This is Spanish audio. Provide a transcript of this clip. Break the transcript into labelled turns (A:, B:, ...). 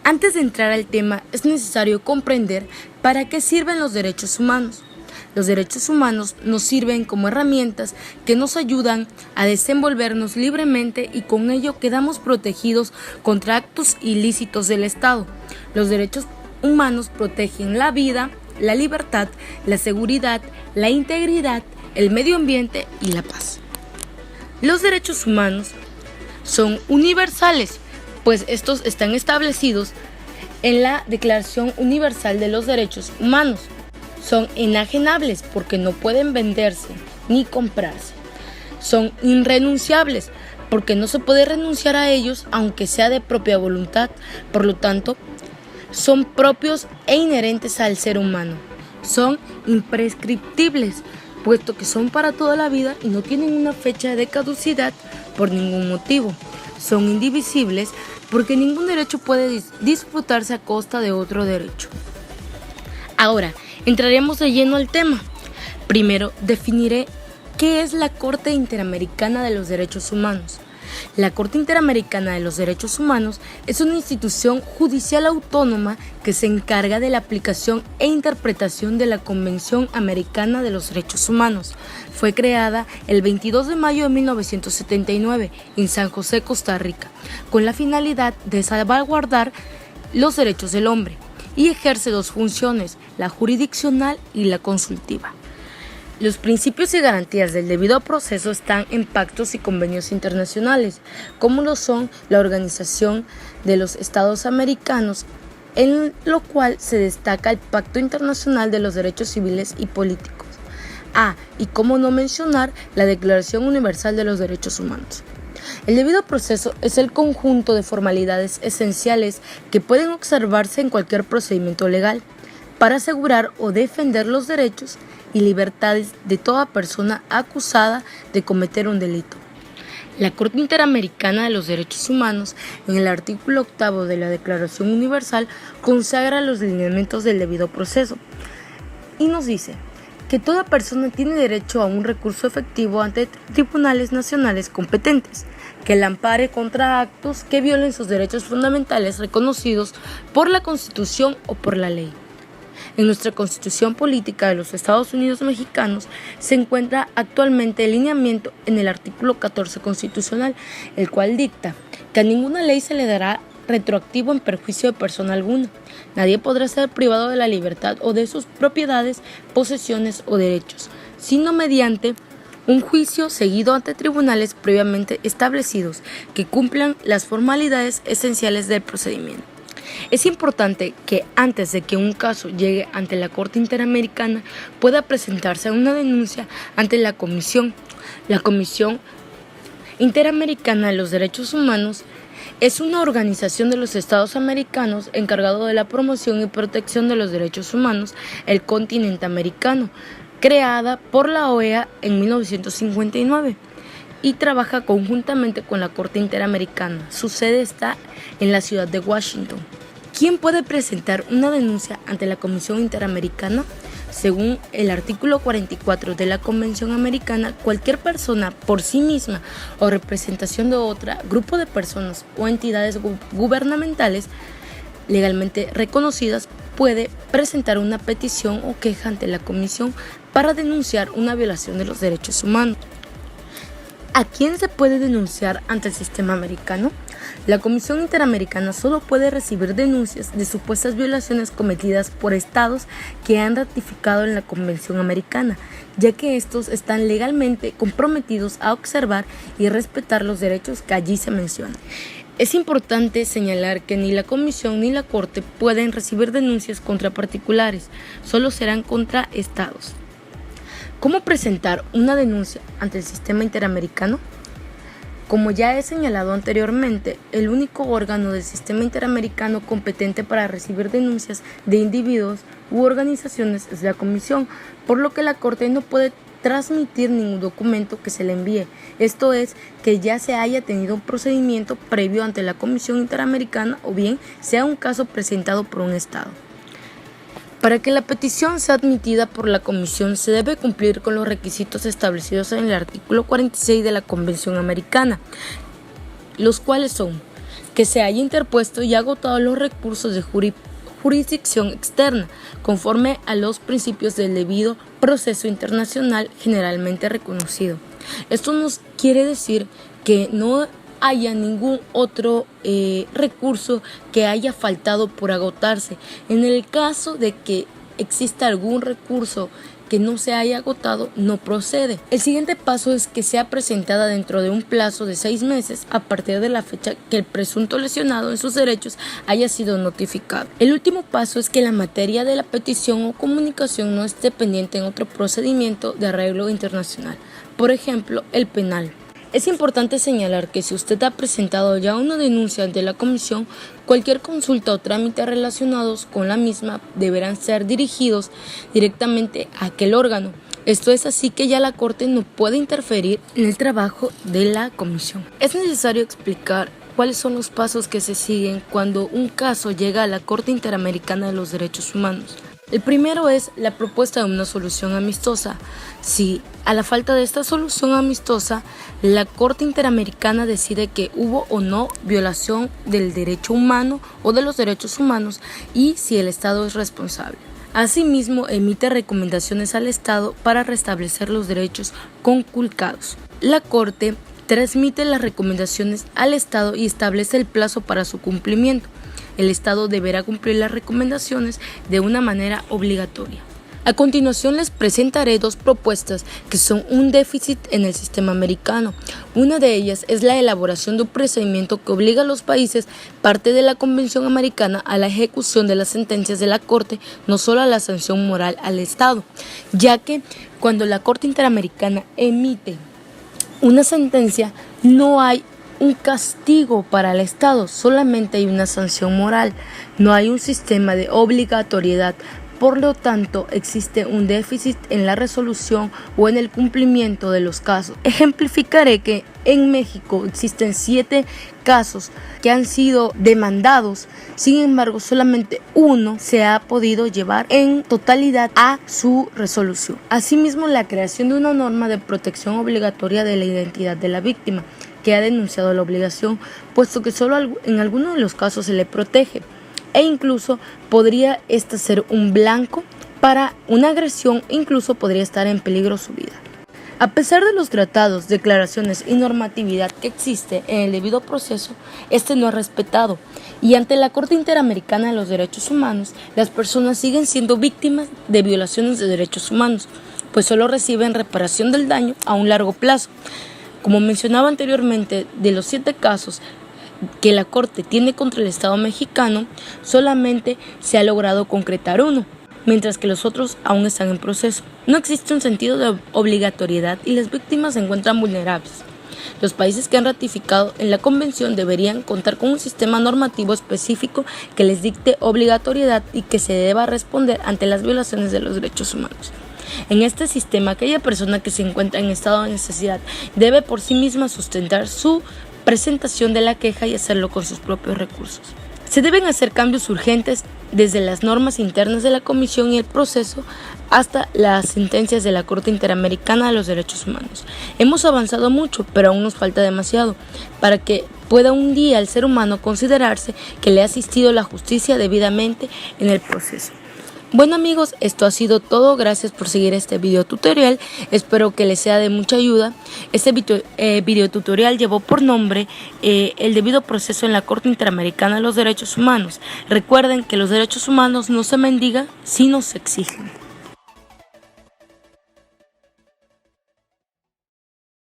A: Antes de entrar al tema, es necesario comprender para qué sirven los derechos humanos. Los derechos humanos nos sirven como herramientas que nos ayudan a desenvolvernos libremente y con ello quedamos protegidos contra actos ilícitos del Estado. Los derechos humanos protegen la vida, la libertad, la seguridad, la integridad, el medio ambiente y la paz. Los derechos humanos son universales, pues estos están establecidos en la Declaración Universal de los Derechos Humanos. Son inajenables porque no pueden venderse ni comprarse. Son irrenunciables porque no se puede renunciar a ellos aunque sea de propia voluntad. Por lo tanto, son propios e inherentes al ser humano. Son imprescriptibles, puesto que son para toda la vida y no tienen una fecha de caducidad por ningún motivo. Son indivisibles porque ningún derecho puede disputarse a costa de otro derecho. Ahora, entraremos de lleno al tema. Primero, definiré qué es la Corte Interamericana de los Derechos Humanos. La Corte Interamericana de los Derechos Humanos es una institución judicial autónoma que se encarga de la aplicación e interpretación de la Convención Americana de los Derechos Humanos. Fue creada el 22 de mayo de 1979 en San José, Costa Rica, con la finalidad de salvaguardar los derechos del hombre y ejerce dos funciones, la jurisdiccional y la consultiva. Los principios y garantías del debido proceso están en pactos y convenios internacionales, como lo son la Organización de los Estados Americanos, en lo cual se destaca el Pacto Internacional de los Derechos Civiles y Políticos. Y cómo no mencionar la Declaración Universal de los Derechos Humanos. El debido proceso es el conjunto de formalidades esenciales que pueden observarse en cualquier procedimiento legal para asegurar o defender los derechos y libertades de toda persona acusada de cometer un delito. La Corte Interamericana de los Derechos Humanos, en el artículo 8 de la Declaración Universal, consagra los lineamientos del debido proceso y nos dice que toda persona tiene derecho a un recurso efectivo ante tribunales nacionales competentes, que la ampare contra actos que violen sus derechos fundamentales reconocidos por la Constitución o por la ley. En nuestra Constitución Política de los Estados Unidos Mexicanos se encuentra actualmente el lineamiento en el artículo 14 constitucional, el cual dicta que a ninguna ley se le dará retroactivo en perjuicio de persona alguna. Nadie podrá ser privado de la libertad o de sus propiedades, posesiones o derechos, sino mediante un juicio seguido ante tribunales previamente establecidos que cumplan las formalidades esenciales del procedimiento. Es importante que antes de que un caso llegue ante la Corte Interamericana pueda presentarse una denuncia ante la Comisión. La Comisión Interamericana de los Derechos Humanos es una organización de los Estados americanos encargado de la promoción y protección de los derechos humanos el continente americano, creada por la OEA en 1959 y trabaja conjuntamente con la Corte Interamericana. Su sede está en la ciudad de Washington. ¿Quién puede presentar una denuncia ante la Comisión Interamericana? Según el artículo 44 de la Convención Americana, cualquier persona por sí misma o representación de otra, grupo de personas o entidades gubernamentales legalmente reconocidas puede presentar una petición o queja ante la Comisión para denunciar una violación de los derechos humanos. ¿A quién se puede denunciar ante el sistema americano? La Comisión Interamericana solo puede recibir denuncias de supuestas violaciones cometidas por estados que han ratificado en la Convención Americana, ya que estos están legalmente comprometidos a observar y respetar los derechos que allí se mencionan. Es importante señalar que ni la Comisión ni la Corte pueden recibir denuncias contra particulares, solo serán contra estados. ¿Cómo presentar una denuncia ante el sistema interamericano? Como ya he señalado anteriormente, el único órgano del sistema interamericano competente para recibir denuncias de individuos u organizaciones es la Comisión, por lo que la Corte no puede transmitir ningún documento que se le envíe, esto es, que ya se haya tenido un procedimiento previo ante la Comisión Interamericana o bien sea un caso presentado por un Estado. Para que la petición sea admitida por la Comisión se debe cumplir con los requisitos establecidos en el artículo 46 de la Convención Americana, los cuales son que se haya interpuesto y agotado los recursos de jurisdicción externa, conforme a los principios del debido proceso internacional generalmente reconocido. Esto nos quiere decir que no haya ningún otro recurso que haya faltado por agotarse. En el caso de que exista algún recurso que no se haya agotado, no procede. El siguiente paso es que sea presentada dentro de un plazo de 6 meses a partir de la fecha que el presunto lesionado en sus derechos haya sido notificado. El último paso es que la materia de la petición o comunicación no esté pendiente en otro procedimiento de arreglo internacional, por ejemplo, el penal. Es importante señalar que si usted ha presentado ya una denuncia ante la Comisión, cualquier consulta o trámite relacionados con la misma deberán ser dirigidos directamente a aquel órgano. Esto es así que ya la Corte no puede interferir en el trabajo de la Comisión. Es necesario explicar cuáles son los pasos que se siguen cuando un caso llega a la Corte Interamericana de los Derechos Humanos. El primero es la propuesta de una solución amistosa. Si a la falta de esta solución amistosa, la Corte Interamericana decide que hubo o no violación del derecho humano o de los derechos humanos y si el Estado es responsable. Asimismo, emite recomendaciones al Estado para restablecer los derechos conculcados. La Corte transmite las recomendaciones al Estado y establece el plazo para su cumplimiento. El Estado deberá cumplir las recomendaciones de una manera obligatoria. A continuación les presentaré 2 propuestas que son un déficit en el sistema americano. Una de ellas es la elaboración de un procedimiento que obliga a los países, parte de la Convención Americana, a la ejecución de las sentencias de la Corte, no solo a la sanción moral al Estado, ya que cuando la Corte Interamericana emite una sentencia no hay un castigo para el Estado, solamente hay una sanción moral, no hay un sistema de obligatoriedad. Por lo tanto, existe un déficit en la resolución o en el cumplimiento de los casos. Ejemplificaré que en México existen 7 casos que han sido demandados, sin embargo, solamente uno se ha podido llevar en totalidad a su resolución. Asimismo, la creación de una norma de protección obligatoria de la identidad de la víctima que ha denunciado la obligación, puesto que solo en algunos de los casos se le protege e incluso podría ser un blanco para una agresión, incluso podría estar en peligro su vida. A pesar de los tratados, declaraciones y normatividad que existe en el debido proceso, este no es respetado y ante la Corte Interamericana de los Derechos Humanos, las personas siguen siendo víctimas de violaciones de derechos humanos, pues solo reciben reparación del daño a un largo plazo. Como mencionaba anteriormente, de los 7 casos que la Corte tiene contra el Estado mexicano, solamente se ha logrado concretar uno, mientras que los otros aún están en proceso. No existe un sentido de obligatoriedad y las víctimas se encuentran vulnerables. Los países que han ratificado en la Convención deberían contar con un sistema normativo específico que les dicte obligatoriedad y que se deba responder ante las violaciones de los derechos humanos. En este sistema, aquella persona que se encuentra en estado de necesidad debe por sí misma sustentar su presentación de la queja y hacerlo con sus propios recursos. Se deben hacer cambios urgentes desde las normas internas de la Comisión y el proceso hasta las sentencias de la Corte Interamericana de los Derechos Humanos. Hemos avanzado mucho, pero aún nos falta demasiado para que pueda un día el ser humano considerarse que le ha asistido la justicia debidamente en el proceso. Bueno amigos, esto ha sido todo. Gracias por seguir este video tutorial. Espero que les sea de mucha ayuda. Este video tutorial llevó por nombre el debido proceso en la Corte Interamericana de los Derechos Humanos. Recuerden que los derechos humanos no se mendigan, sino se exigen.